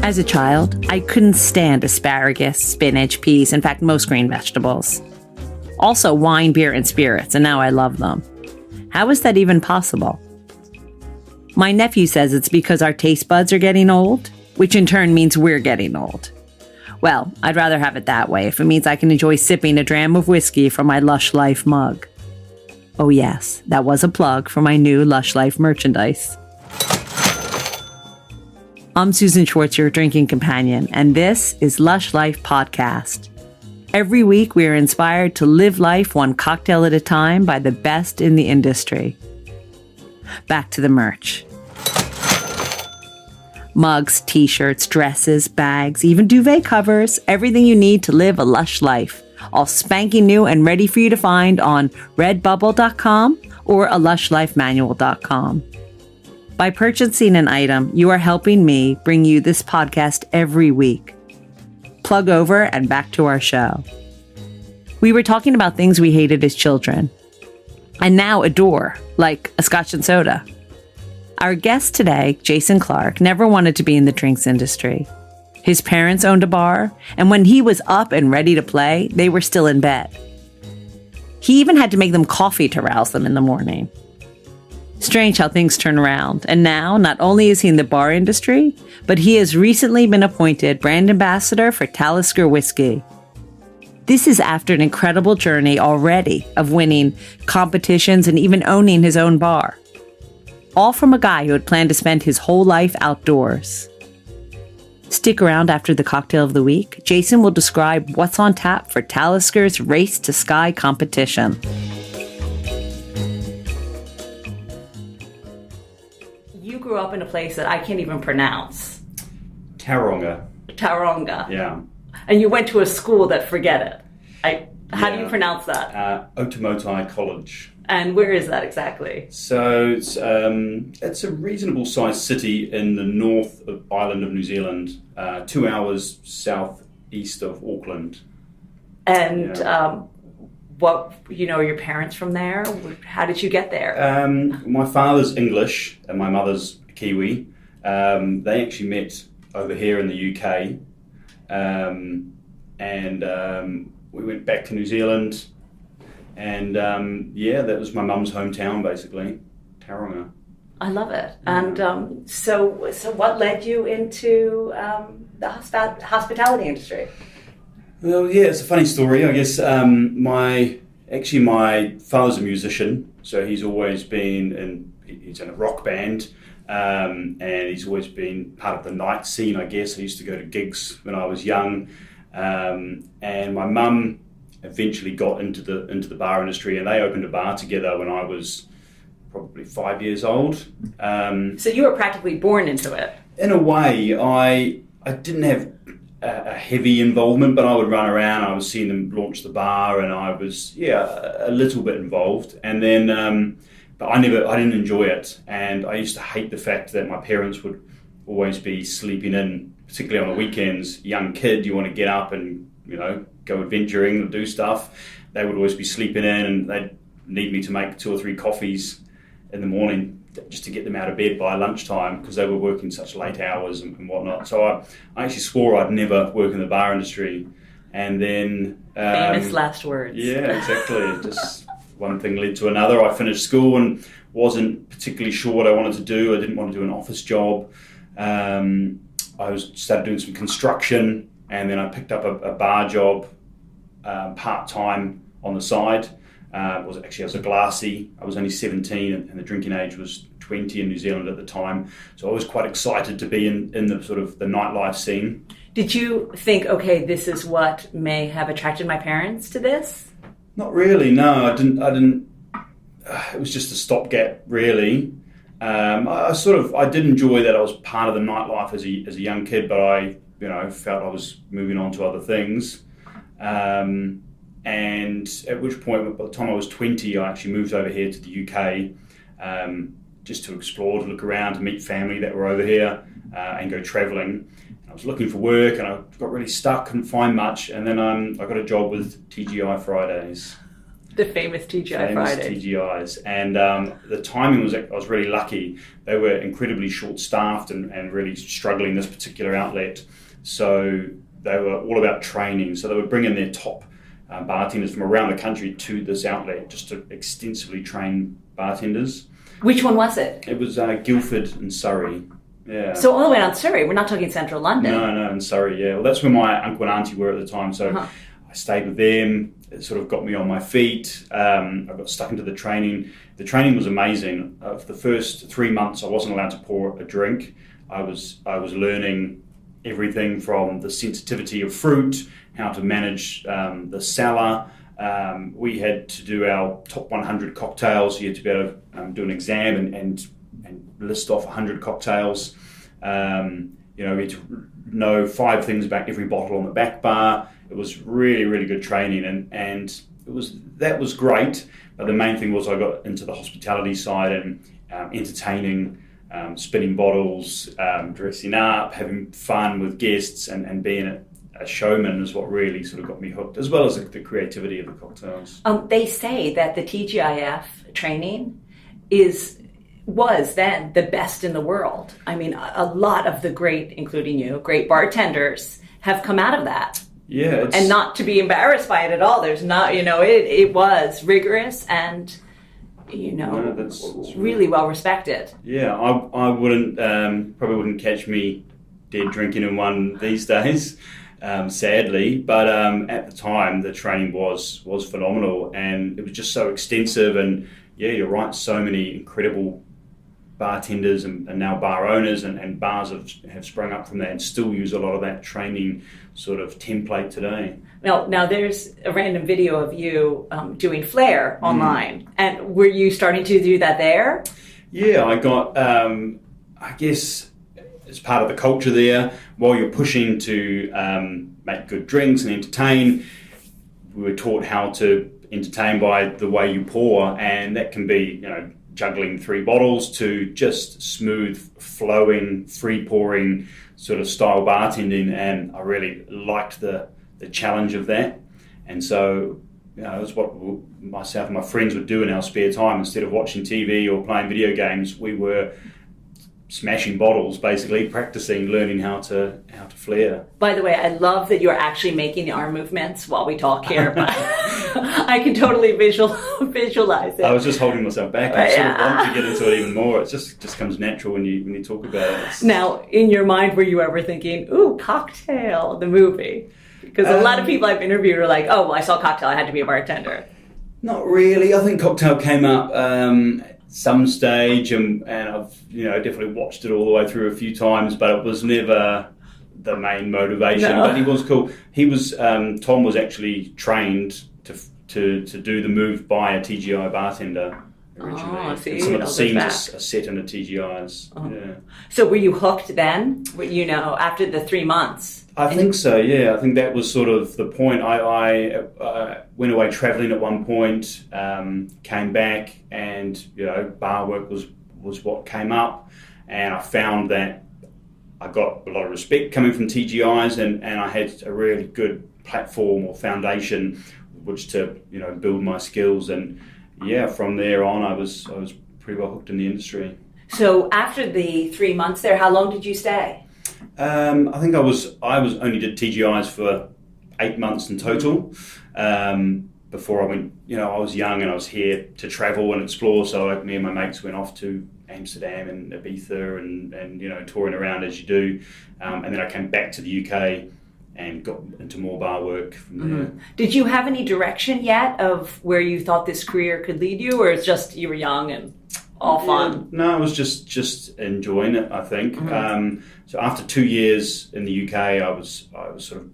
As a child, I couldn't stand asparagus, spinach, peas, in fact, most green vegetables. Also wine, beer, and spirits, and now I love them. How is that even possible? My nephew says it's because our taste buds are getting old, which in turn means we're getting old. Well, I'd rather have it that way if it means I can enjoy sipping a dram of whiskey from my Lush Life mug. Oh yes, that was a plug for my new Lush Life merchandise. I'm Susan Schwartz, your drinking companion, and this is Lush Life Podcast. Every week we are inspired to live life one cocktail at a time by the best in the industry. Back to the merch. Mugs, t-shirts, dresses, bags, even duvet covers, everything you need to live a lush life. All spanking new and ready for you to find on redbubble.com or alushlifemanual.com. By purchasing an item, you are helping me bring you this podcast every week. Plug over and back to our show. We were talking about things we hated as children and now adore, like a scotch and soda. Our guest today, Jason Clark, never wanted to be in the drinks industry. His parents owned a bar, and when he was up and ready to play, they were still in bed. He even had to make them coffee to rouse them in the morning. Strange how things turn around, and now not only is he in the bar industry, but he has recently been appointed brand ambassador for Talisker Whisky. This is after an incredible journey already of winning competitions and even owning his own bar. All from a guy who had planned to spend his whole life outdoors. Stick around after the cocktail of the week. Jason will describe what's on tap for Talisker's Race to Sky competition. You grew up in a place that I can't even pronounce. Taronga. Yeah. And you went to a school that, forget it. How do you pronounce that? Otamotai College. And where is that exactly? So it's a reasonable sized city in the north of island of New Zealand, 2 hours southeast of Auckland. And are your parents from there? How did you get there? My father's English and my mother's Kiwi. They actually met over here in the UK. We went back to New Zealand. And that was my mum's hometown, basically, Taronga. I love it. And so what led you into the hospitality industry? Well, yeah, it's a funny story. I guess my father's a musician, so he's always been he's in a rock band, and he's always been part of the night scene, I guess. I used to go to gigs when I was young, and my mum eventually got into the bar industry, and they opened a bar together when I was probably 5 years old. So you were practically born into it. In a way, I didn't have a heavy involvement, but I would run around. I was seeing them launch the bar, and I was a little bit involved. And then, but I didn't enjoy it, and I used to hate the fact that my parents would always be sleeping in, particularly on the weekends. Young kid, you want to get up and go adventuring and do stuff. They would always be sleeping in, and they'd need me to make 2 or 3 coffees in the morning just to get them out of bed by lunchtime, because they were working such late hours and whatnot. So I actually swore I'd never work in the bar industry. And then... famous last words. Yeah, exactly. Just one thing led to another. I finished school and wasn't particularly sure what I wanted to do. I didn't want to do an office job. I started doing some construction, and then I picked up a bar job part-time on the side. I was a glassy. I was only 17, and the drinking age was 20 in New Zealand at the time. So I was quite excited to be in the sort of the nightlife scene. Did you think, okay, this is what may have attracted my parents to this? Not really, no. I didn't. It was just a stopgap, really. I did enjoy that I was part of the nightlife as a young kid, but I felt I was moving on to other things. And at which point, by the time I was 20, I actually moved over here to the UK, just to explore, to look around, to meet family that were over here, and go travelling. I was looking for work, and I got really stuck, couldn't find much, and then I got a job with TGI Fridays. The famous TGI Fridays. TGIs. And the timing was, I was really lucky. They were incredibly short-staffed and really struggling, this particular outlet. So they were all about training. So they would bring in their top bartenders from around the country to this outlet just to extensively train bartenders. Which one was it? It was Guildford in Surrey. Yeah. So all the way down Surrey. We're not talking central London. No, in Surrey, yeah. Well, that's where my uncle and auntie were at the time. So I stayed with them. It sort of got me on my feet. I got stuck into the training. The training was amazing. For the first 3 months, I wasn't allowed to pour a drink. I was learning everything from the sensitivity of fruit, how to manage the cellar. We had to do our top 100 cocktails. You had to be able to do an exam and list off 100 cocktails. We had to know 5 things about every bottle on the back bar. It was really, really good training, and that was great. But the main thing was I got into the hospitality side and entertaining, spinning bottles, dressing up, having fun with guests, and being a showman is what really sort of got me hooked, as well as the creativity of the cocktails. They say that the TGIF training was then the best in the world. I mean, a lot of the great, including you, great bartenders have come out of that. Yeah. And not to be embarrassed by it at all. There's not, it was rigorous and, that's really well respected. Yeah, I wouldn't, probably wouldn't catch me dead drinking in one these days, sadly. But at the time, the training was phenomenal, and it was just so extensive. And yeah, you're right, so many incredible bartenders and now bar owners and bars have sprung up from that and still use a lot of that training sort of template today. Now there's a random video of you doing flair online. And were you starting to do that there? Yeah, I got, I guess, as part of the culture there, while you're pushing to make good drinks and entertain, we were taught how to entertain by the way you pour, and that can be, juggling 3 bottles to just smooth, flowing, free pouring sort of style bartending, and I really liked the challenge of that. And so, it was what myself and my friends would do in our spare time. Instead of watching TV or playing video games, we were smashing bottles, basically practicing, learning how to flair. By the way, I love that you're actually making the arm movements while we talk here. But I can totally visualize it. I was just holding myself back. I sort of want to get into it even more. It just comes natural when you talk about it. Now, in your mind, were you ever thinking, "Ooh, Cocktail, the movie"? Because a lot of people I've interviewed are like, "Oh, well, I saw Cocktail. I had to be a bartender." Not really. I think Cocktail came up some stage, and I've definitely watched it all the way through a few times, but it was never the main motivation. No. But he was cool. He was Tom was actually trained to do the move by a TGI bartender originally. Oh, see, and some of the scenes are set in the TGIs. Oh. Yeah. So were you hooked then? After the 3 months? I think so, yeah. I think that was sort of the point. I went away travelling at one point, came back, and bar work was what came up, and I found that I got a lot of respect coming from TGIs, and I had a really good platform or foundation which to build my skills, and yeah, from there on I was pretty well hooked in the industry. So after the 3 months there, how long did you stay? I think I only did TGIs for 8 months in total. Before I went, I was young and I was here to travel and explore. So me and my mates went off to Amsterdam and Ibiza and touring around as you do. And then I came back to the UK and got into more bar work from there. Did you have any direction yet of where you thought this career could lead you, or it's just you were young and all fun? No, I was just enjoying it, I think. So after 2 years in the UK, I was sort of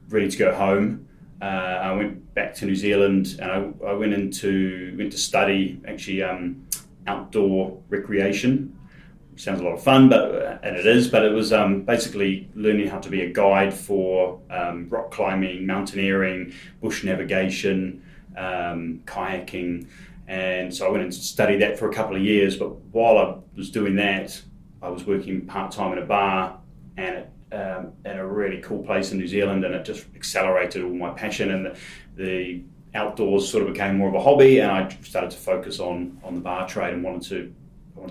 ready to go home. I went back to New Zealand, and I went to study actually outdoor recreation. Sounds a lot of fun, and it is. But it was basically learning how to be a guide for rock climbing, mountaineering, bush navigation, kayaking. And so I went and studied that for a couple of years. But while I was doing that, I was working part-time in a bar and at a really cool place in New Zealand, and it just accelerated all my passion and the outdoors sort of became more of a hobby, and I started to focus on the bar trade and wanted to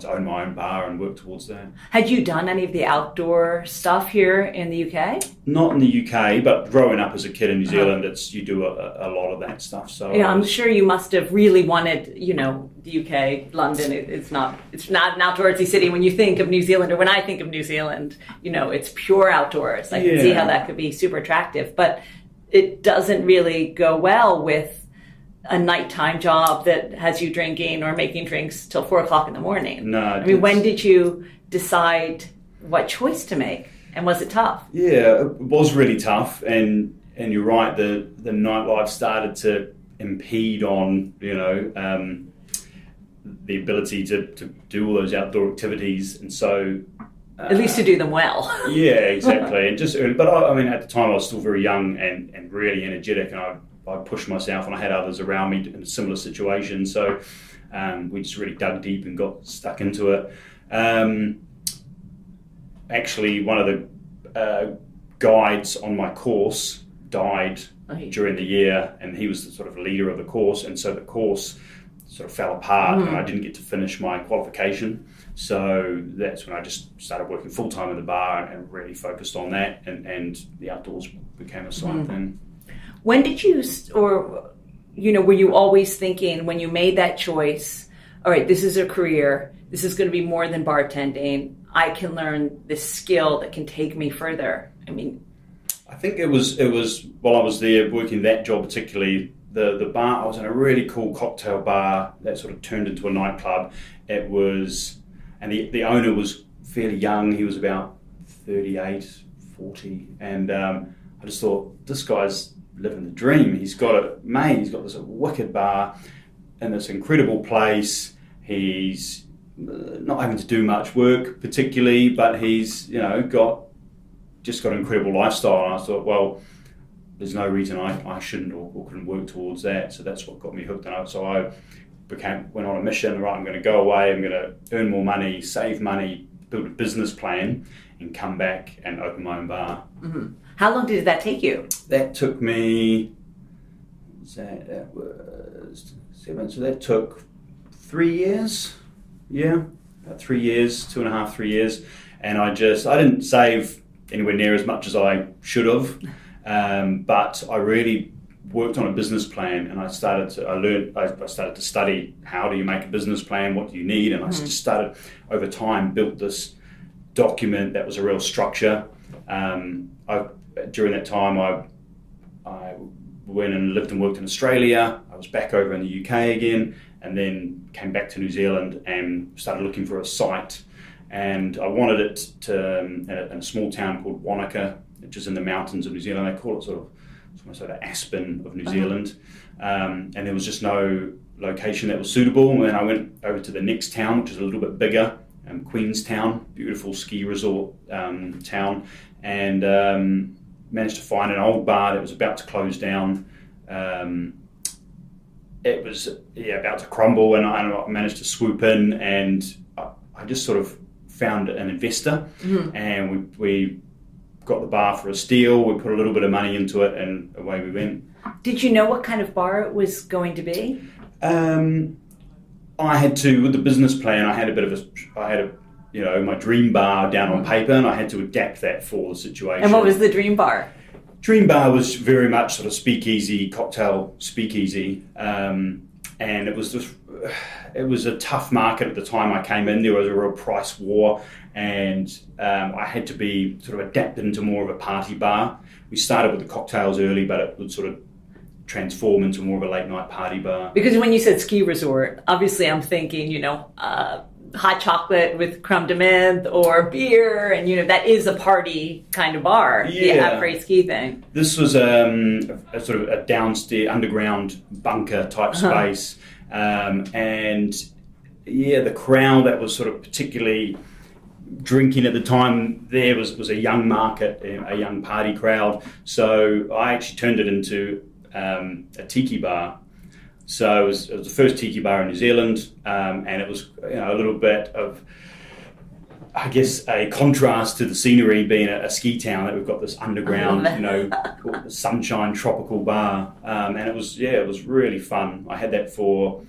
own my own bar and work towards that. Had you done any of the outdoor stuff here in the UK? Not in the UK, but growing up as a kid in New Zealand, you do a lot of that stuff. So yeah, I'm sure you must have really wanted, the UK, London. It's not an outdoorsy city. When you think of New Zealand, or when I think of New Zealand, it's pure outdoors. I can see how that could be super attractive, but it doesn't really go well with a nighttime job that has you drinking or making drinks till 4 o'clock in the morning. No, I mean, when did you decide what choice to make, and was it tough? Yeah, it was really tough, and you're right. The nightlife started to impede on the ability to do all those outdoor activities, and so at least to do them well. Yeah, exactly. And but I mean, at the time I was still very young and really energetic, and I pushed myself, and I had others around me in a similar situation. So we just really dug deep and got stuck into it. Actually, one of the guides on my course died during the year, and he was the sort of leader of the course, and so the course sort of fell apart, and I didn't get to finish my qualification. So that's when I just started working full-time in the bar and really focused on that, and the outdoors became a side thing. When did you, or, were you always thinking when you made that choice, all right, this is a career, this is going to be more than bartending, I can learn this skill that can take me further? I mean, I think it was while I was there working that job, particularly the bar. I was in a really cool cocktail bar that sort of turned into a nightclub. It was, and the owner was fairly young. He was about 38, 40, and I just thought, this guy's living the dream. He's got this wicked bar in this incredible place. He's not having to do much work particularly, but he's got an incredible lifestyle. And I thought, well, there's no reason I shouldn't or couldn't work towards that. So that's what got me hooked on it. So I went on a mission. Right, I'm going to go away. I'm going to earn more money, save money, build a business plan, and come back and open my own bar. Mm-hmm. How long did that take you? That took me. That was 7. So that took 3 years. Yeah, about 3 years, 2.5, 3 years, and I didn't save anywhere near as much as I should have, but I really worked on a business plan, and I started to study how do you make a business plan, what do you need, and I just started over time built this document that was a real structure. During that time, I went and lived and worked in Australia. I was back over in the UK again, and then came back to New Zealand and started looking for a site. And I wanted it to in a small town called Wanaka, which is in the mountains of New Zealand. They call it sort of Aspen of New Zealand. And there was just no location that was suitable. And I went over to the next town, which is a little bit bigger, Queenstown, beautiful ski resort town, and managed to find an old bar that was about to close down. It was about to crumble, and I managed to swoop in, and I just sort of found an investor, and we got the bar for a steal. We put a little bit of money into it, and away we went. Did you know what kind of bar it was going to be? I had to, with the business plan, I had my dream bar down on paper, and I had to adapt that for the situation. And what was the dream bar? Dream bar was very much sort of speakeasy, cocktail speakeasy, and it was a tough market at the time I came in. There was a real price war, and I had to be sort of adapted into more of a party bar. We started with the cocktails early, but it would sort of transform into more of a late night party bar. Because when you said ski resort, obviously I'm thinking, hot chocolate with creme de menthe or beer, and that is a party kind of bar. The après ski thing. This was a sort of a downstairs underground bunker type space, and the crowd that was sort of particularly drinking at the time there was a young market, a young party crowd. So I actually turned it into a tiki bar. So it was the first tiki bar in New Zealand, and it was a little bit of I guess, a contrast to the scenery being a ski town, that we've got this underground, sunshine tropical bar. And it was really fun. I had that for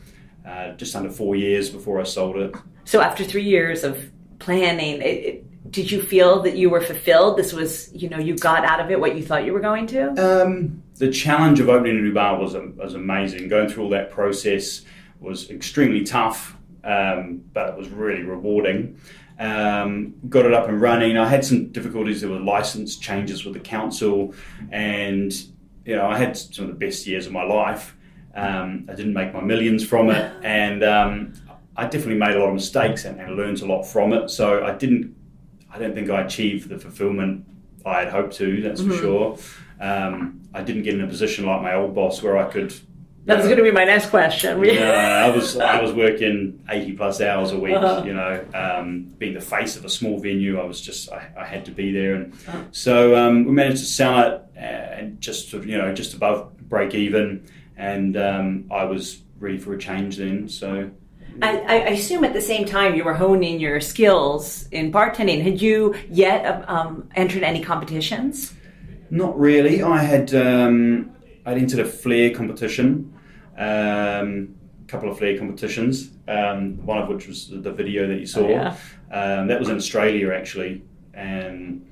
just under 4 years before I sold it. So after 3 years of planning, did you feel that you were fulfilled? This was, you got out of it what you thought you were going to? The challenge of opening a new bar was amazing. Going through all that process was extremely tough, but it was really rewarding. Got it up and running. I had some difficulties. There were license changes with the council, and I had some of the best years of my life. I didn't make my millions from it, and I definitely made a lot of mistakes and learned a lot from it. So I don't think I achieved the fulfillment I had hoped to. That's for sure. I didn't get in a position like my old boss where I could. That was going to be my next question. I was working 80 plus hours a week. Being the face of a small venue, I had to be there, and so we managed to sell it and just above break even, and I was ready for a change then. So. I assume at the same time you were honing your skills in bartending. Had you yet entered any competitions? Not really. I'd entered a flair competition, couple of flair competitions, one of which was the video that you saw. That was in Australia, actually, and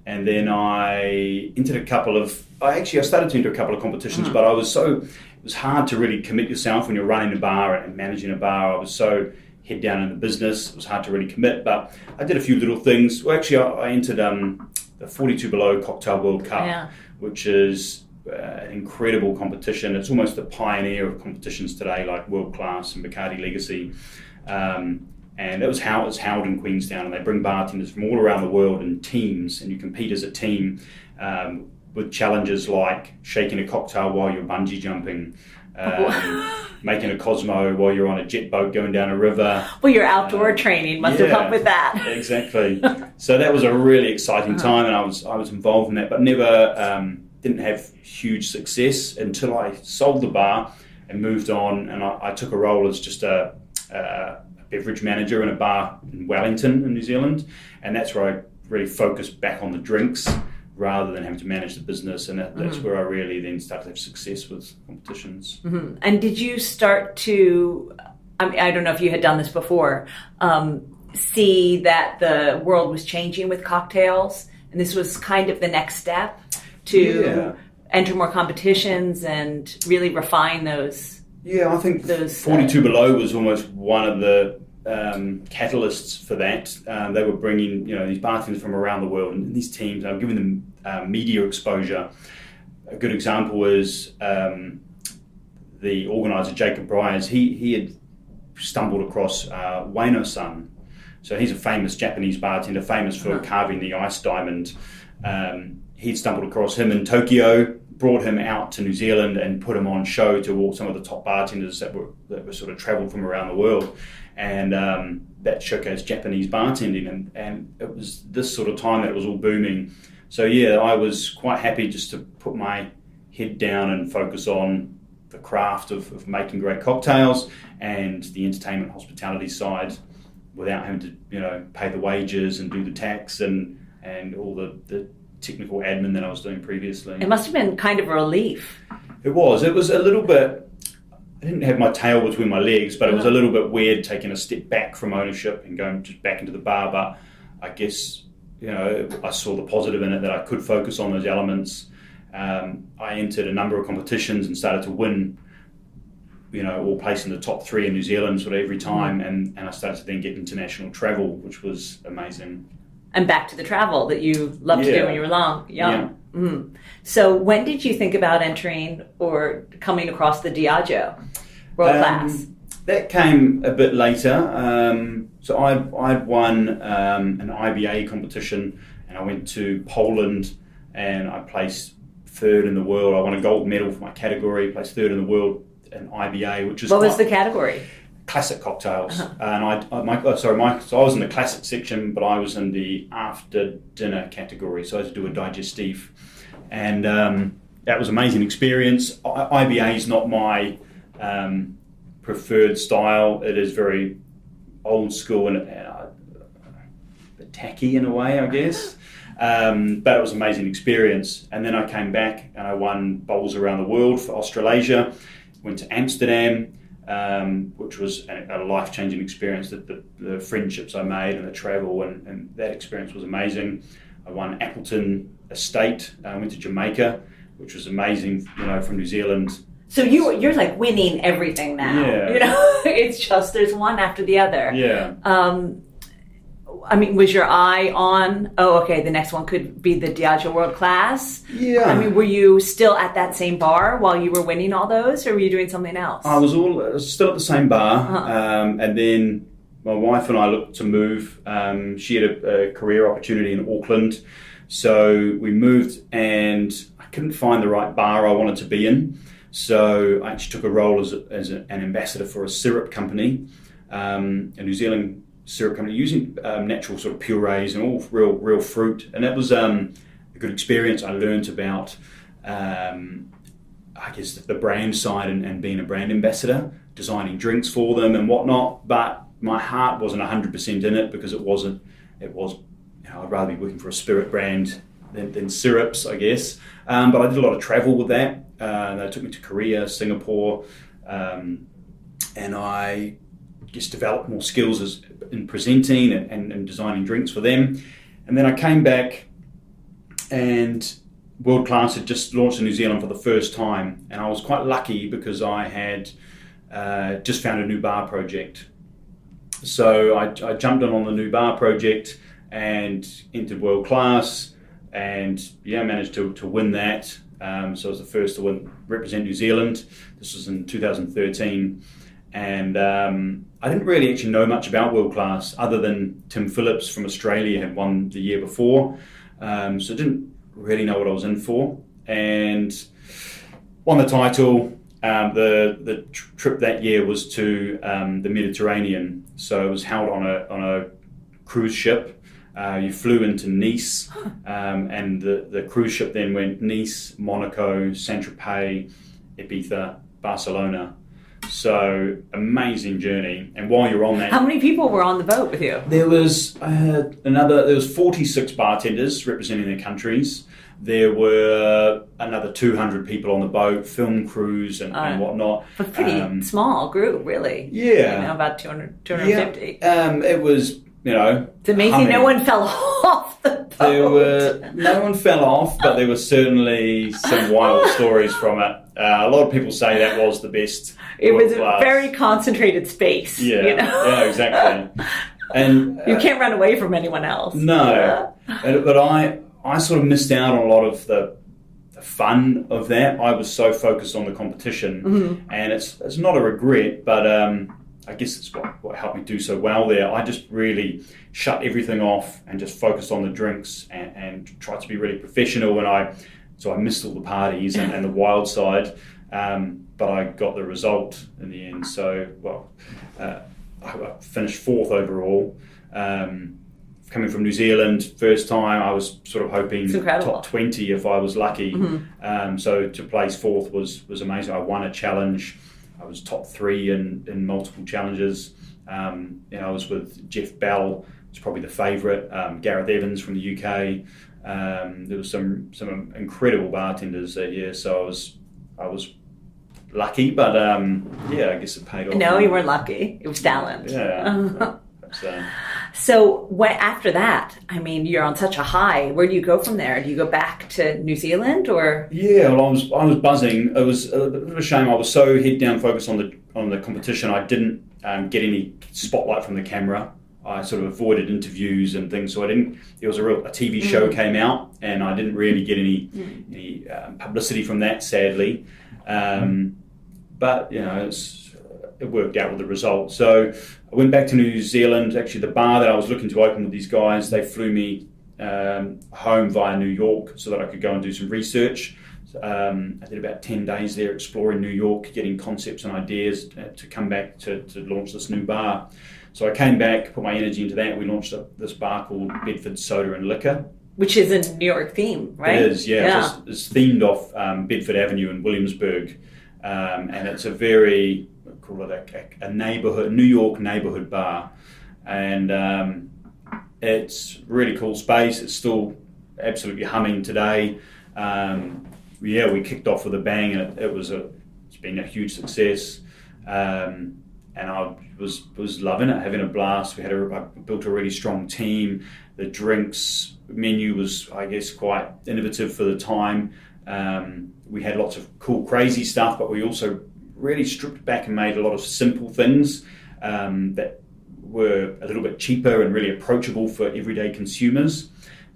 then I entered a couple of. I started to enter a couple of competitions, but it was hard to really commit yourself when you're running a bar and managing a bar. I was so head down in the business, it was hard to really commit, but I did a few little things. Well, actually, I entered the 42 Below Cocktail World Cup, which is an incredible competition. It's almost the pioneer of competitions today, like World Class and Bacardi Legacy. And it was held in Queenstown, and they bring bartenders from all around the world in teams, and you compete as a team with challenges like shaking a cocktail while you're bungee jumping, making a Cosmo while you're on a jet boat going down a river. Well, your outdoor training must have helped with that. Exactly. So that was a really exciting time, and I was involved in that, but never didn't have huge success until I sold the bar and moved on, and I took a role as just a beverage manager in a bar in Wellington in New Zealand, and that's where I really focused back on the drinks rather than having to manage the business, and that's where I really then started to have success with competitions. Mm-hmm. And did you start to, I don't know if you had done this before, see that the world was changing with cocktails, and this was kind of the next step to enter more competitions and really refine those? Yeah, I think those 42 Below was almost one of the catalysts for that. They were bringing these bartenders from around the world, and these teams, they were giving them media exposure. A good example was the organizer Jacob Bryars. He had stumbled across Ueno-san. So he's a famous Japanese bartender, famous for carving the ice diamond. He'd stumbled across him in Tokyo, brought him out to New Zealand and put him on show to all some of the top bartenders that were sort of travelled from around the world, and that showcased Japanese bartending, and it was this sort of time that it was all booming. So I was quite happy just to put my head down and focus on the craft of making great cocktails and the entertainment hospitality side without having to pay the wages and do the tax and all the technical admin that I was doing previously. It must have been kind of a relief. It was a little bit, I didn't have my tail between my legs, but it was a little bit weird taking a step back from ownership and going just back into the bar, but I guess, I saw the positive in it, that I could focus on those elements. I entered a number of competitions and started to win, all placed in the top 3 in New Zealand sort of every time, and I started to then get international travel, which was amazing. And back to the travel that you loved to do when you were young. Yeah. Mm. So when did you think about entering or coming across the Diageo World Class? That came a bit later. So I'd won an IBA competition, and I went to Poland and I placed 3rd in the world. I won a gold medal for my category, placed 3rd in the world in IBA, which is what was the category? Classic cocktails. And so I was in the classic section, but I was in the after dinner category, so I had to do a digestif, and that was an amazing experience. IBA is not my preferred style. It is very old school, and bit tacky in a way, I guess. But it was an amazing experience. And then I came back and I won bowls around the world for Australasia. Went to Amsterdam, which was a life-changing experience. The friendships I made and the travel and that experience was amazing. I won Appleton Estate. I went to Jamaica, which was amazing, from New Zealand. So you're like winning everything now. Yeah. It's just there's one after the other. Yeah. I mean, was your eye on, the next one could be the Diageo World Class? Yeah. I mean, were you still at that same bar while you were winning all those, or were you doing something else? I was still at the same bar, and then my wife and I looked to move. She had a career opportunity in Auckland, so we moved, and I couldn't find the right bar I wanted to be in. So I actually took a role as an ambassador for a syrup company, a New Zealand syrup company, using natural sort of purees and all real fruit, and that was a good experience. I learned about I guess the brand side and being a brand ambassador, designing drinks for them and whatnot, but my heart wasn't 100% in it because it was I'd rather be working for a spirit brand than syrups, I guess. But I did a lot of travel with that. They took me to Korea, Singapore, and I just developed more skills in presenting and designing drinks for them. And then I came back, and World Class had just launched in New Zealand for the first time, and I was quite lucky because I had just found a new bar project. So I jumped on the new bar project and entered World Class, and managed to win that. So I was the first to represent New Zealand. This was in 2013. And I didn't really actually know much about World Class other than Tim Phillips from Australia had won the year before. So I didn't really know what I was in for. And won the title. The trip that year was to the Mediterranean. So it was held on a cruise ship. You flew into Nice, and the cruise ship then went Nice, Monaco, Saint-Tropez, Ibiza, Barcelona. So amazing journey. And while you're on that, how many people were on the boat with you? There was 46 bartenders representing their countries. There were another 200 people on the boat, film crews and whatnot. A pretty small group, really. Yeah. About 250. Yeah. It was, It's amazing no one fell off the boat. No one fell off, but there were certainly some wild stories from it. A lot of people say that was the best. It was a very concentrated space. Yeah, yeah, exactly. And you can't run away from anyone else. No, but I sort of missed out on a lot of the fun of that. I was so focused on the competition, and it's not a regret, but I guess it's what helped me do so well there. I just really shut everything off and just focused on the drinks and tried to be really professional. So I missed all the parties and the wild side, but I got the result in the end. So, I finished fourth overall. Coming from New Zealand, first time, I was sort of hoping top 20 if I was lucky. So to place fourth was amazing. I won a challenge. I was top 3 in multiple challenges. I was with Jeff Bell, who's probably the favourite. Gareth Evans from the UK. There was some incredible bartenders that year, so I was lucky, but I guess it paid off. No, you weren't lucky. It was talent. Yeah. So after that, I mean, you're on such a high. Where do you go from there? Do you go back to New Zealand or? Yeah, well, I was buzzing. It was a bit of a shame. I was so head down focused on the competition. I didn't get any spotlight from the camera. I sort of avoided interviews and things, so I didn't. There was a TV show came out, and I didn't really get any publicity from that, sadly. But it worked out with the result. So I went back to New Zealand. Actually, the bar that I was looking to open with these guys, they flew me home via New York so that I could go and do some research. I did about 10 days there exploring New York, getting concepts and ideas to come back to launch this new bar. So I came back, put my energy into that. We launched this bar called Bedford Soda and Liquor. Which is a New York theme, right? It is, yeah. It's themed off Bedford Avenue in Williamsburg. And it's a very, call it a neighborhood, New York neighborhood bar. And It's really cool space. It's still absolutely humming today. We kicked off with a bang, and it's been a huge success. And I was loving it, having a blast. I built a really strong team. The drinks menu was, I guess, quite innovative for the time. We had lots of cool, crazy stuff, but we also really stripped back and made a lot of simple things that were a little bit cheaper and really approachable for everyday consumers.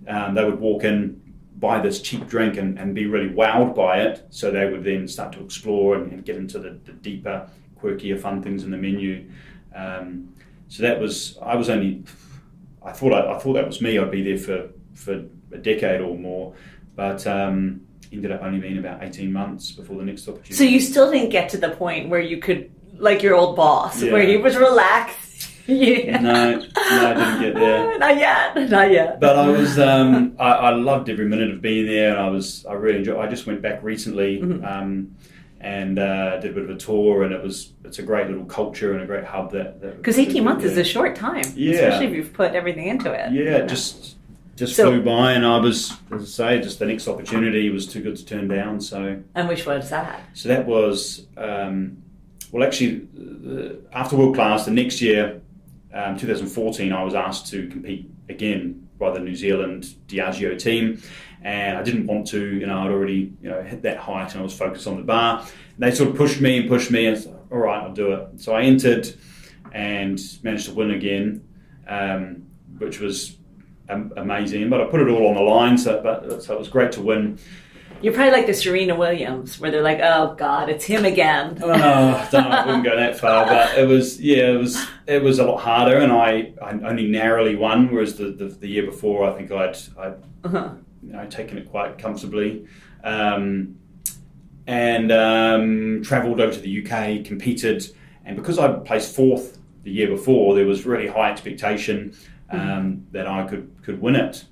They would walk in, buy this cheap drink and be really wowed by it, so they would then start to explore and get into the deeper, quirkier, fun things in the menu. So that was, I thought that was me. I'd be there for a decade or more, but ended up only being about 18 months before the next opportunity. So you still didn't get to the point where you could, like your old boss, where he was relaxed. Yeah. No, I didn't get there. Not yet. But I was, I loved every minute of being there, and I really enjoyed. I just went back recently, and did a bit of a tour, and it's a great little culture and a great hub that. Because 18 months is a short time, especially if you've put everything into it. Yeah, just flew by, and I was, as I say, just the next opportunity was too good to turn down. So. And which was that? So that was, actually, after World Class, the next year. 2014, I was asked to compete again by the New Zealand Diageo team, and I didn't want to. I'd already hit that height, and I was focused on the bar. And they sort of pushed me, and said, all right, I'll do it. So I entered and managed to win again, which was amazing. But I put it all on the line, so it was great to win. You're probably like the Serena Williams, where they're like, "Oh God, it's him again." Oh, I don't know. I wouldn't go that far, but it was a lot harder, and I only narrowly won. Whereas the year before, I think I'd taken it quite comfortably, and travelled over to the UK, competed, and because I placed 4th the year before, there was really high expectation that I could win it.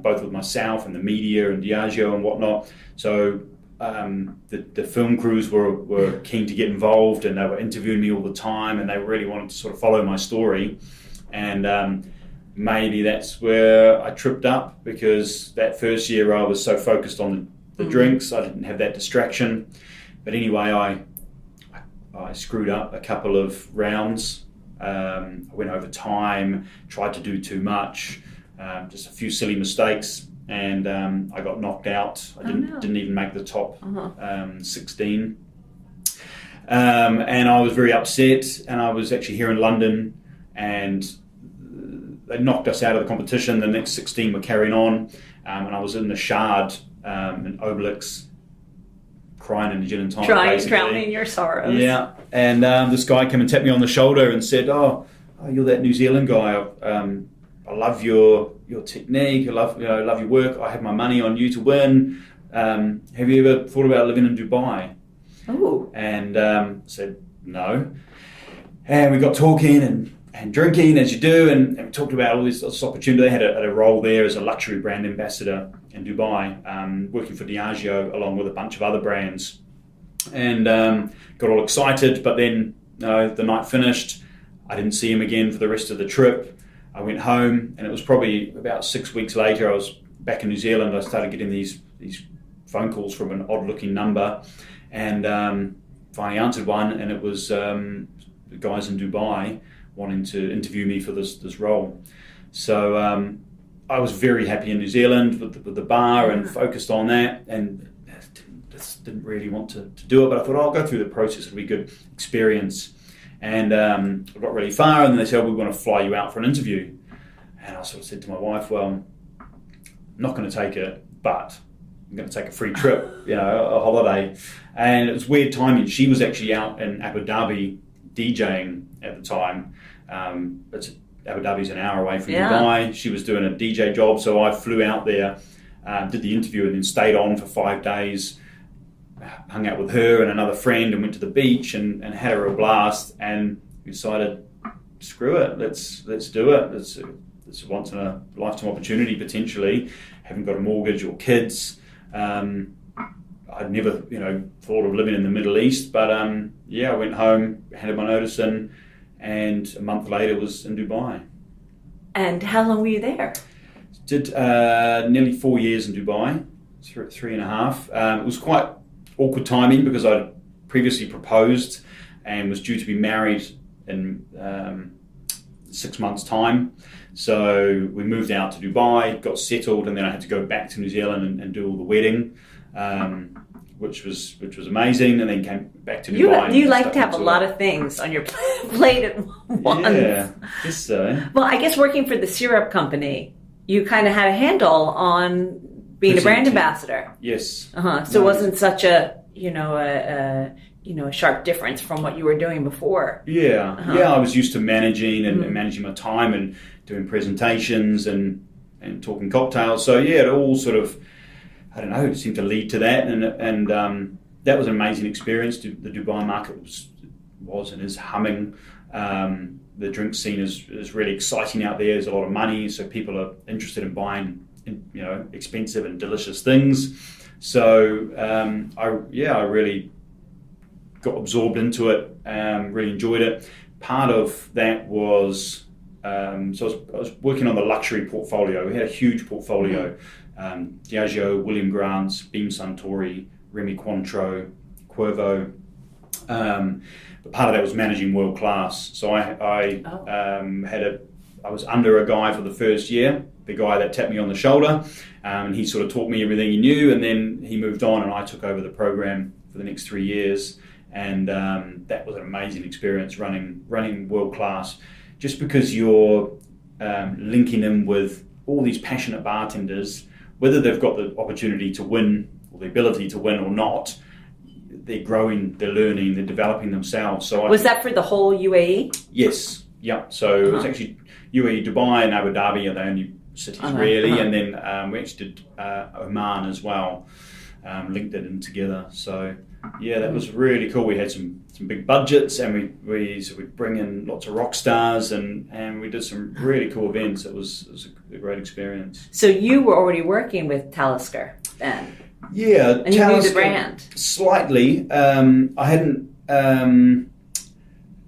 Both with myself and the media and Diageo and whatnot. So the film crews were keen to get involved, and they were interviewing me all the time, and they really wanted to sort of follow my story. And maybe that's where I tripped up, because that first year I was so focused on the drinks, I didn't have that distraction. But anyway, I screwed up a couple of rounds. I went over time, tried to do too much. Just a few silly mistakes, and I got knocked out. I didn't even make the top 16, and I was very upset. And I was actually here in London, and they knocked us out of the competition. The next 16 were carrying on, and I was in the Shard in Obelix, crying in the gin and tonic, drowning your sorrows. Yeah, and this guy came and tapped me on the shoulder and said, "Oh, you're that New Zealand guy. I love your technique. I love your work. I have my money on you to win. Have you ever thought about living in Dubai?" Oh. And said no. And we got talking and drinking, as you do, and we talked about all this opportunity. They had a role there as a luxury brand ambassador in Dubai, working for Diageo along with a bunch of other brands, and got all excited. But then the night finished. I didn't see him again for the rest of the trip. I went home, and it was probably about 6 weeks later. I was back in New Zealand. I started getting these phone calls from an odd-looking number, and finally answered one, and it was the guys in Dubai wanting to interview me for this role. So I was very happy in New Zealand with the bar and focused on that, and didn't really want to do it, but I thought, I'll go through the process. It'll be a good experience. And I got really far, and then they said, we want to fly you out for an interview. And I sort of said to my wife, well, I'm not going to take it, but I'm going to take a free trip, a holiday. And it was weird timing. She was actually out in Abu Dhabi DJing at the time. Abu Dhabi's an hour away from Dubai. She was doing a DJ job, so I flew out there, did the interview, and then stayed on for 5 days. Hung out with her and another friend, and went to the beach and had a real blast, and we decided, screw it, let's do it. It's a once in a lifetime opportunity potentially. Haven't got a mortgage or kids. I'd never thought of living in the Middle East, but I went home, handed my notice in, and a month later was in Dubai. And how long were you there? Did nearly 4 years in Dubai, 3.5. It was quite awkward timing because I'd previously proposed and was due to be married in 6 months' time. So we moved out to Dubai, got settled, and then I had to go back to New Zealand and do all the wedding, which was amazing. And then came back to Dubai. You like to have a lot of things on your plate at once. Yeah, I guess so. Well, I guess working for the syrup company, you kind of had a handle on being a brand ambassador. Yes. So it wasn't such a a sharp difference from what you were doing before. Yeah, I was used to managing and managing my time and doing presentations and talking cocktails. So yeah, it all sort of, I don't know, it seemed to lead to that, and that was an amazing experience. The Dubai market was and is humming. The drink scene is really exciting out there. There's a lot of money, so people are interested in buying, expensive and delicious things. So I really got absorbed into it. Really enjoyed it. Part of that was I was working on the luxury portfolio. We had a huge portfolio: Diageo, William Grant's, Beam Suntory, Remy Cointreau, Cuervo. But part of that was managing world class. So I was under a guy for the first year, the guy that tapped me on the shoulder, and he sort of taught me everything he knew, and then he moved on and I took over the program for the next 3 years, and that was an amazing experience running world class, just because you're linking in with all these passionate bartenders, whether they've got the opportunity to win or the ability to win or not. They're growing, they're learning, they're developing themselves. So was that for the whole UAE? Yes, yeah. So it was actually UAE, Dubai, and Abu Dhabi are the only cities really, and then we actually did Oman as well, linked it in together. So yeah, that was really cool. We had some big budgets, and we'd bring in lots of rock stars, and we did some really cool events. It was a great experience. So you were already working with Talisker then? Yeah, and you knew the brand slightly. I hadn't.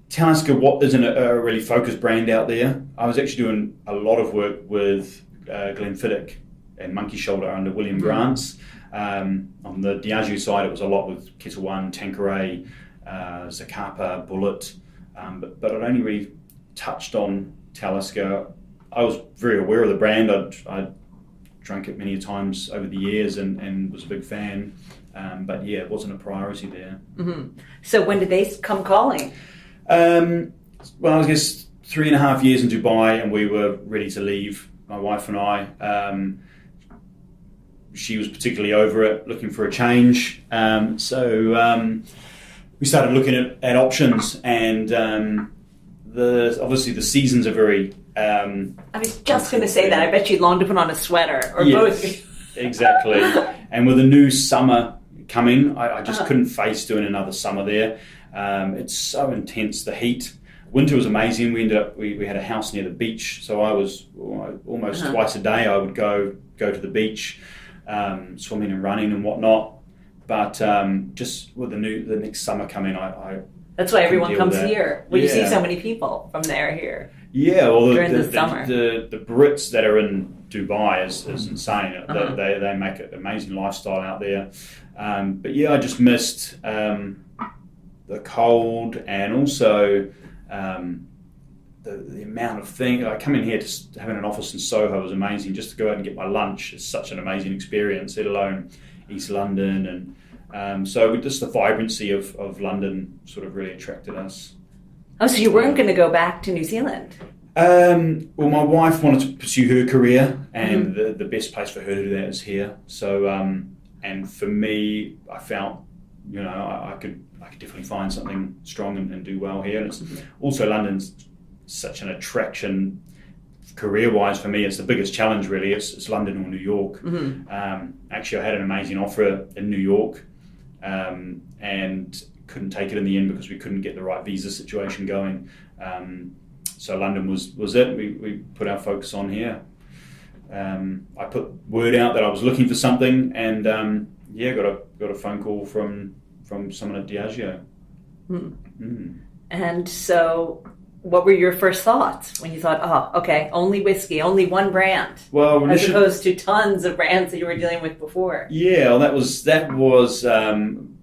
Talisker isn't a really focused brand out there. I was actually doing a lot of work with Glenfiddich and Monkey Shoulder under William Grant's. On the Diageo side, it was a lot with Kettle One, Tanqueray, Zacapa, Bullet, but I'd only really touched on Talisker. I was very aware of the brand. I'd drunk it many times over the years and was a big fan, but yeah, it wasn't a priority there. So when did they come calling? Well, I guess 3.5 years in Dubai, and we were ready to leave, my wife and I. She was particularly over it, looking for a change, so we started looking at options, and obviously the seasons are very I was just going to say that. I bet you longed to put on a sweater or yes, both. Exactly. And with a new summer coming, I just couldn't face doing another summer there. It's so intense, the heat. Winter was amazing. We had a house near the beach, so I was almost twice a day I would go to the beach, swimming and running and whatnot. But just with the next summer coming, I that's why everyone comes here. Well, you see so many people from there here. Yeah, well, during the summer. The Brits that are in Dubai is insane. They make an amazing lifestyle out there. But yeah, I just missed the cold, and also the amount of things. I come in here, just having an office in Soho was amazing. Just to go out and get my lunch is such an amazing experience, let alone East London. And so just the vibrancy of London sort of really attracted us. Oh, so you weren't going to go back to New Zealand? Well, my wife wanted to pursue her career, and the best place for her to do that is here. So, and for me, I felt, I could definitely find something strong and do well here. And it's also, London's such an attraction career-wise for me. It's the biggest challenge, really. It's London or New York. Actually, I had an amazing offer in New York, and couldn't take it in the end because we couldn't get the right visa situation going. So London was it. We put our focus on here. I put word out that I was looking for something, and got a phone call from someone at Diageo. And so what were your first thoughts when you thought, oh, okay, only whiskey, only one brand, well, as opposed to tons of brands that you were dealing with before? Yeah, well, that was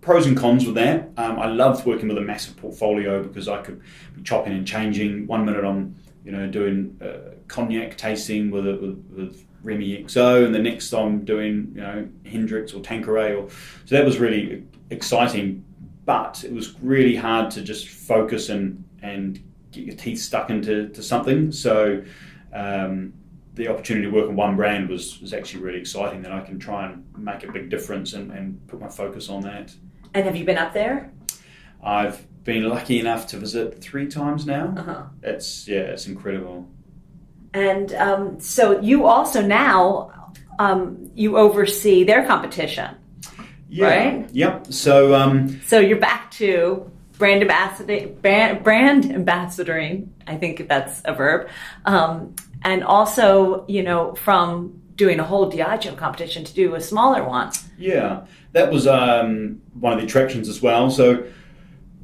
pros and cons with that. I loved working with a massive portfolio because I could be chopping and changing. 1 minute I'm doing cognac tasting with Remy XO, and the next I'm doing Hendrix or Tanqueray, so that was really exciting. But it was really hard to just focus and get your teeth stuck into something. So the opportunity to work on one brand was actually really exciting, that I can try and make a big difference and put my focus on that. And have you been up there? I've been lucky enough to visit 3 times now. Uh-huh. It's incredible. And so you also now you oversee their competition, right? Yep. So so you're back to brand ambassadoring. I think that's a verb. And also, from doing a whole Diageo competition to do a smaller one. Yeah, that was one of the attractions as well. So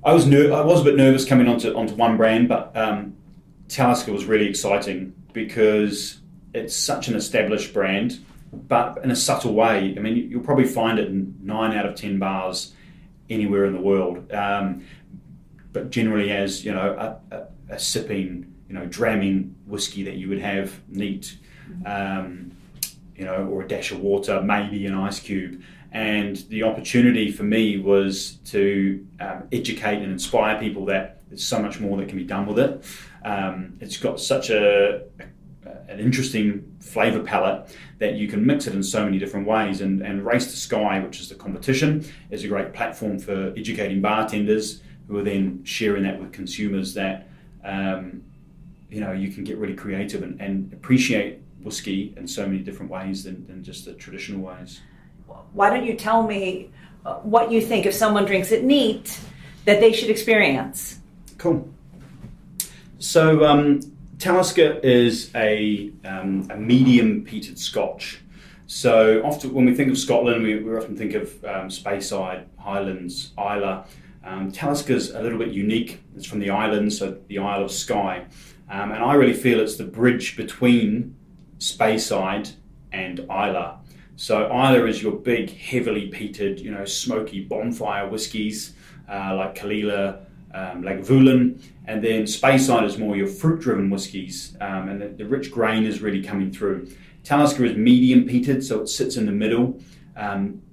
I was a bit nervous coming onto one brand, but Talisker was really exciting because it's such an established brand, but in a subtle way. I mean, you'll probably find it in 9 out of 10 bars anywhere in the world. But generally as, a sipping, dramming whiskey that you would have neat, or a dash of water, maybe an ice cube. And the opportunity for me was to educate and inspire people that there's so much more that can be done with it. It's got such an interesting flavour palette that you can mix it in so many different ways. And Race to Sky, which is the competition, is a great platform for educating bartenders who are then sharing that with consumers, that you can get really creative and appreciate whiskey in so many different ways than just the traditional ways. Why don't you tell me what you think, if someone drinks it neat, that they should experience? Cool. So Talisker is a medium peated Scotch. So often when we think of Scotland, we often think of Speyside, Highlands, Islay. Talisker's a little bit unique. It's from the islands, so the Isle of Skye. And I really feel it's the bridge between Speyside and Islay. So Islay is your big, heavily peated, smoky bonfire whiskies like Kalila, Lagavulin, and then Speyside is more your fruit-driven whiskies, and the rich grain is really coming through. Talisker is medium peated, so it sits in the middle.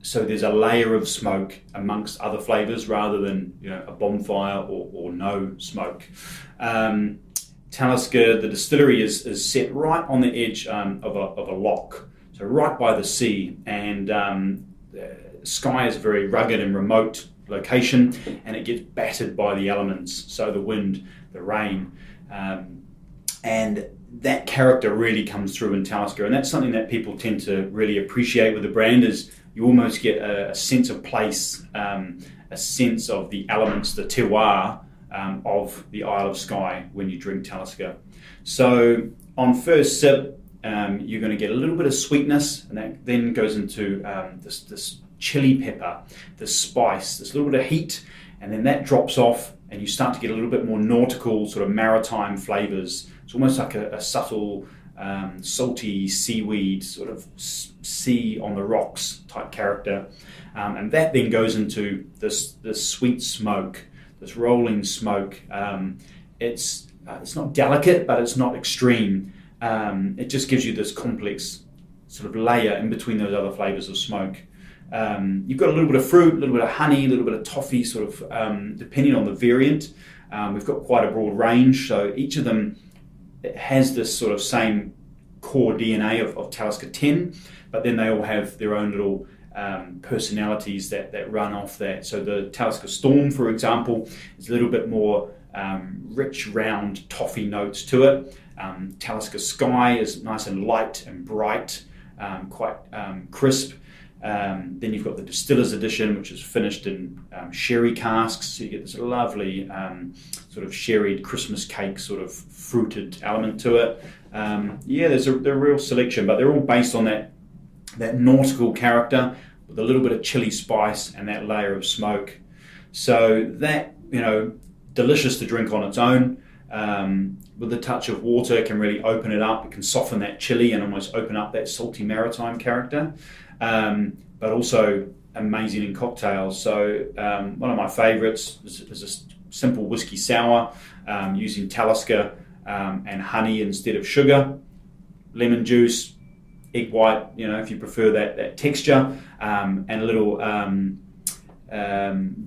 So there's a layer of smoke amongst other flavours rather than a bonfire or no smoke. Talisker, the distillery is set right on the edge of a loch, so right by the sea, and Skye is a very rugged and remote location, and it gets battered by the elements, so the wind, the rain, and that character really comes through in Talisker, and that's something that people tend to really appreciate with the brand. Is you almost get a sense of place, a sense of the elements, the terroir of the Isle of Skye when you drink Talisker. So on first sip, you're going to get a little bit of sweetness, and that then goes into this chili pepper, this spice, this little bit of heat, and then that drops off, and you start to get a little bit more nautical, sort of maritime flavours. It's almost like a subtle, salty seaweed, sort of sea on the rocks type character, and that then goes into this sweet smoke, this rolling smoke. It's not delicate, but it's not extreme. It just gives you this complex sort of layer in between those other flavours of smoke. You've got a little bit of fruit, a little bit of honey, a little bit of toffee, sort of depending on the variant. We've got quite a broad range, so each of them has this sort of same core DNA of Talisker 10, but then they all have their own little personalities that run off that. So the Talisker Storm, for example, is a little bit more rich, round toffee notes to it. Talisker Skye is nice and light and bright, quite crisp. Then you've got the Distiller's Edition, which is finished in sherry casks, so you get this lovely sort of sherried Christmas cake sort of fruited element to it. There's a real selection, but they're all based on that nautical character with a little bit of chili spice and that layer of smoke. So that, delicious to drink on its own. with a touch of water, can really open it up. It can soften that chili and almost open up that salty maritime character. But also amazing in cocktails. So one of my favourites is a simple whiskey sour using Talisker and honey instead of sugar, lemon juice, egg white, if you prefer that texture, and a little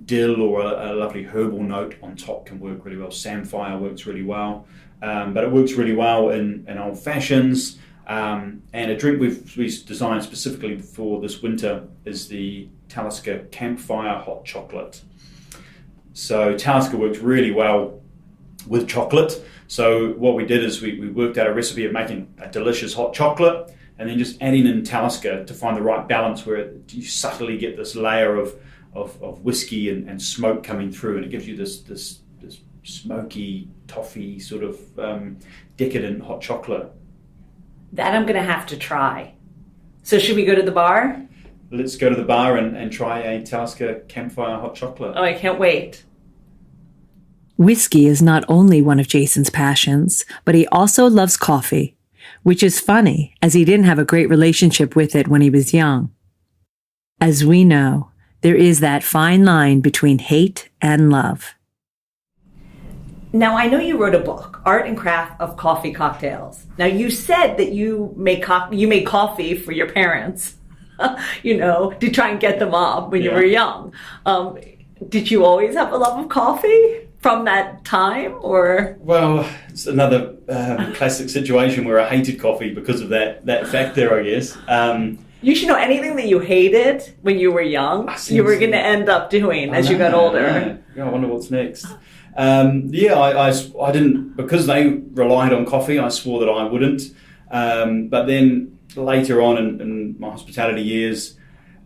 dill or a lovely herbal note on top can work really well. Samphire works really well, but it works really well in old fashions. And a drink we've designed specifically for this winter is the Talisker Campfire Hot Chocolate. So Talisker works really well with chocolate. So what we did is we worked out a recipe of making a delicious hot chocolate and then just adding in Talisker to find the right balance where you subtly get this layer of whiskey and smoke coming through, and it gives you this smoky, toffee sort of decadent hot chocolate. That I'm going to have to try. So should we go to the bar? Let's go to the bar and try a Talisker Campfire Hot Chocolate. Oh, I can't wait. Whiskey is not only one of Jason's passions, but he also loves coffee, which is funny as he didn't have a great relationship with it when he was young. As we know, there is that fine line between hate and love. Now, I know you wrote a book, Art and Craft of Coffee Cocktails. Now, you said that you made coffee for your parents, to try and get them up when you were young. Did you always have a love of coffee from that time, or? Well, it's another classic situation where I hated coffee because of that factor, I guess. You should know anything that you hated when you were young, you were going to end up doing as you got older. I wonder what's next. I didn't, because they relied on coffee, I swore that I wouldn't. But then later on in my hospitality years,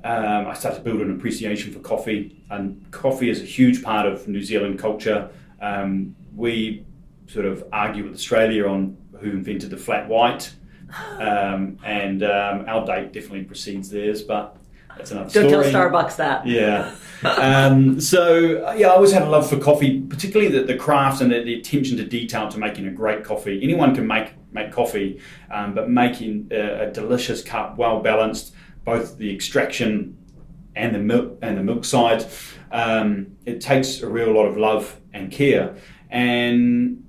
I started to build an appreciation for coffee, and coffee is a huge part of New Zealand culture. We sort of argue with Australia on who invented the flat white, and our date definitely precedes theirs, but that's another story. Don't tell Starbucks that. Yeah. I always had a love for coffee, particularly the craft and the attention to detail to making a great coffee. Anyone can make coffee, but making a delicious cup, well balanced, both the extraction and the milk side, it takes a real lot of love and care. And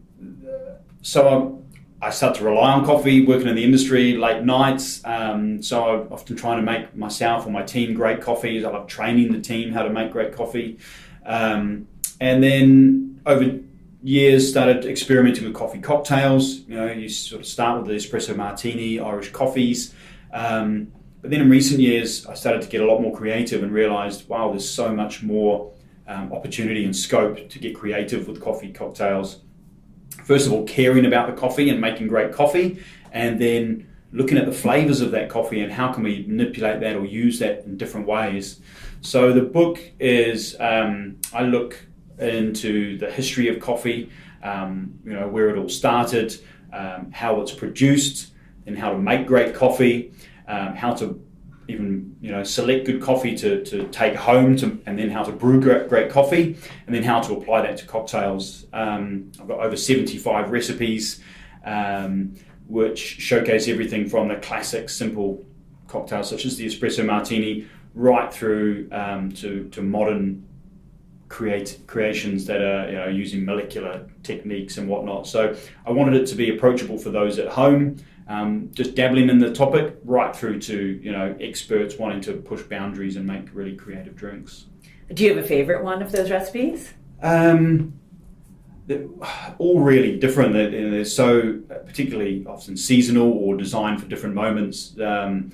so I started to rely on coffee, working in the industry, late nights. So I'm often trying to make myself or my team great coffees. I love training the team how to make great coffee. And then over years, started experimenting with coffee cocktails. You sort of start with the espresso martini, Irish coffees. But then in recent years, I started to get a lot more creative and realized, wow, there's so much more opportunity and scope to get creative with coffee cocktails. First of all, caring about the coffee and making great coffee, and then looking at the flavors of that coffee and how can we manipulate that or use that in different ways. So the book is, I look into the history of coffee, where it all started, how it's produced, and how to make great coffee, how to even select good coffee to take home, and then how to brew great coffee, and then how to apply that to cocktails. I've got over 75 recipes, which showcase everything from the classic simple cocktails such as the espresso martini right through to modern creations that are using molecular techniques and whatnot. So I wanted it to be approachable for those at home, just dabbling in the topic, right through to experts wanting to push boundaries and make really creative drinks. Do you have a favorite one of those recipes? They're all really different. They're so particularly often seasonal or designed for different moments. The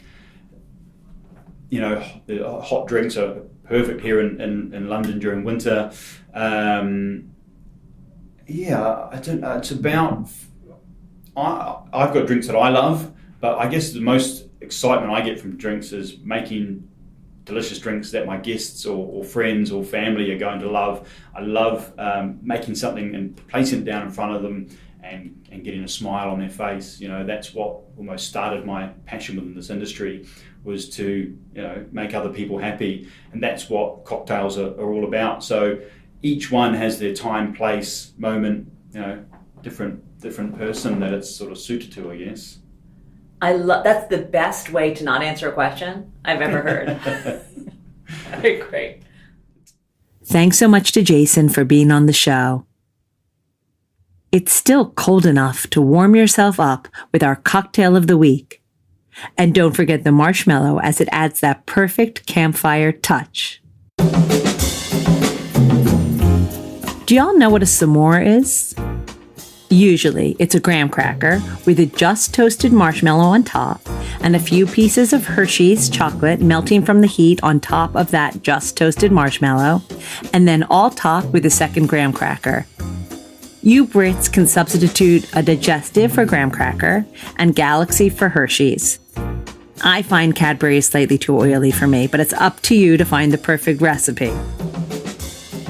hot drinks are perfect here in London during winter. It's about. I've got drinks that I love, but I guess the most excitement I get from drinks is making delicious drinks that my guests or friends or family are going to love. I love making something and placing it down in front of them and getting a smile on their face. That's what almost started my passion within this industry, was to make other people happy, and that's what cocktails are all about. So each one has their time, place, moment. different person that it's sort of suited to, I guess. That's the best way to not answer a question I've ever heard. Very great. Thanks so much to Jason for being on the show. It's still cold enough to warm yourself up with our cocktail of the week. And don't forget the marshmallow, as it adds that perfect campfire touch. Do y'all know what a s'more is? Usually, it's a graham cracker with a just toasted marshmallow on top and a few pieces of Hershey's chocolate melting from the heat on top of that just toasted marshmallow, and then all topped with a second graham cracker. You Brits can substitute a digestive for graham cracker and Galaxy for Hershey's. I find Cadbury is slightly too oily for me, but it's up to you to find the perfect recipe.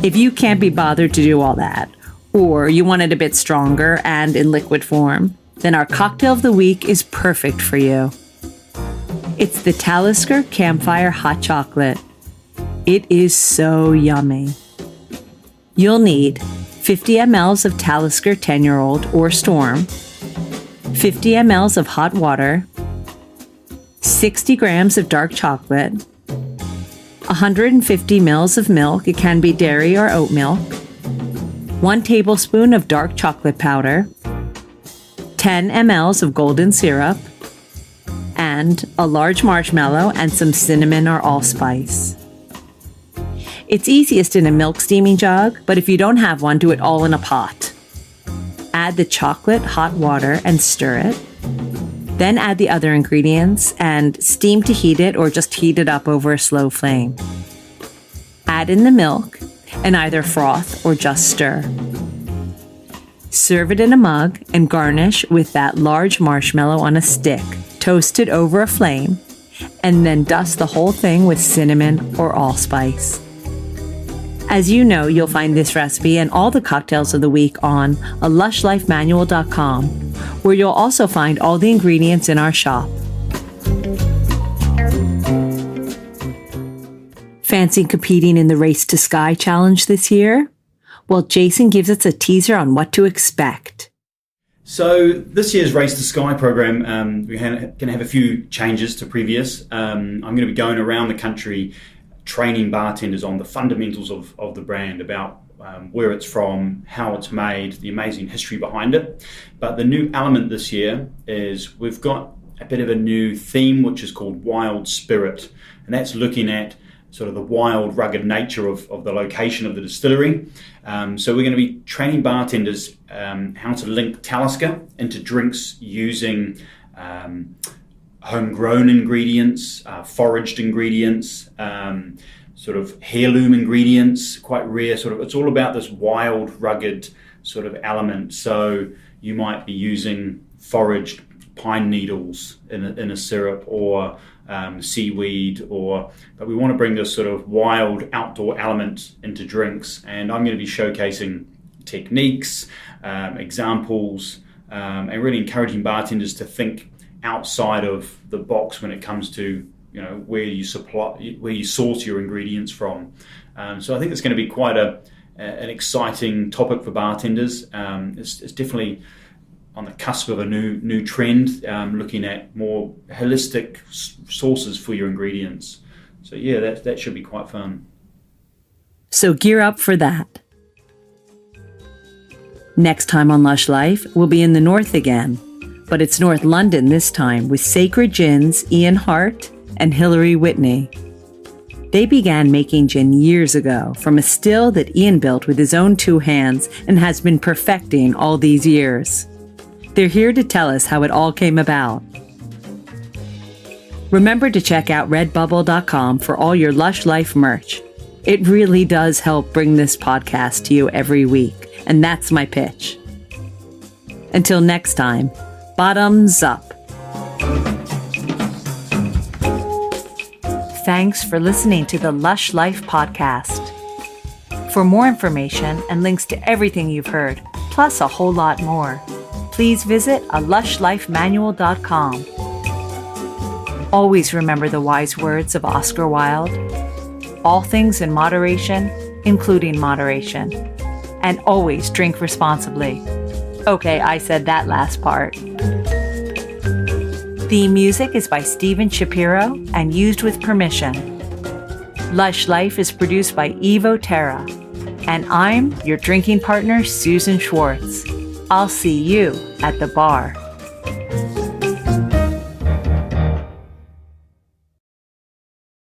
If you can't be bothered to do all that, or you want it a bit stronger and in liquid form, then our cocktail of the week is perfect for you. It's the Talisker Campfire Hot Chocolate. It is so yummy. You'll need 50 mLs of Talisker 10-year-old or Storm, 50 mLs of hot water, 60 grams of dark chocolate, 150 ml of milk, it can be dairy or oat milk, 1 tablespoon of dark chocolate powder, 10 mLs of golden syrup, and a large marshmallow and some cinnamon or allspice. It's easiest in a milk steaming jug, but if you don't have one, do it all in a pot. Add the chocolate, hot water, and stir it. Then add the other ingredients and steam to heat it or just heat it up over a slow flame. Add in the milk and either froth or just stir. Serve it in a mug and garnish with that large marshmallow on a stick, toasted over a flame, and then dust the whole thing with cinnamon or allspice. As you know, you'll find this recipe and all the cocktails of the week on alushlifemanual.com, where you'll also find all the ingredients in our shop. Fancy competing in the Race to Sky challenge this year? Well, Jason gives us a teaser on what to expect. So this year's Race to Sky program, we're going to have a few changes to previous. I'm going to be going around the country training bartenders on the fundamentals of the brand, about where it's from, how it's made, the amazing history behind it. But the new element this year is we've got a bit of a new theme, which is called Wild Spirit. And that's looking at sort of the wild, rugged nature of the location of the distillery. So we're going to be training bartenders how to link Talisker into drinks using homegrown ingredients, foraged ingredients, sort of heirloom ingredients, quite rare sort of. It's all about this wild, rugged sort of element. So you might be using foraged pine needles in a syrup, or seaweed, but we want to bring this sort of wild outdoor element into drinks. And I'm going to be showcasing techniques, examples, and really encouraging bartenders to think outside of the box when it comes to, you know, where you source your ingredients from. So I think it's going to be quite an exciting topic for bartenders. It's definitely on the cusp of a new trend, looking at more holistic sources for your ingredients. So yeah, that should be quite fun. So gear up for that. Next time on Lush Life, we'll be in the north again. But it's North London this time, with Sacred Gin's Ian Hart and Hilary Whitney. They began making gin years ago from a still that Ian built with his own 2 hands and has been perfecting all these years. They're here to tell us how it all came about. Remember to check out redbubble.com for all your Lush Life merch. It really does help bring this podcast to you every week, and that's my pitch. Until next time, bottoms up. Thanks for listening to the Lush Life podcast. For more information and links to everything you've heard, plus a whole lot more, please visit alushlifemanual.com. Always remember the wise words of Oscar Wilde. All things in moderation, including moderation. And always drink responsibly. Okay, I said that last part. Theme music is by Steven Shapiro and used with permission. Lush Life is produced by Evo Terra. And I'm your drinking partner, Susan Schwartz. I'll see you at the bar.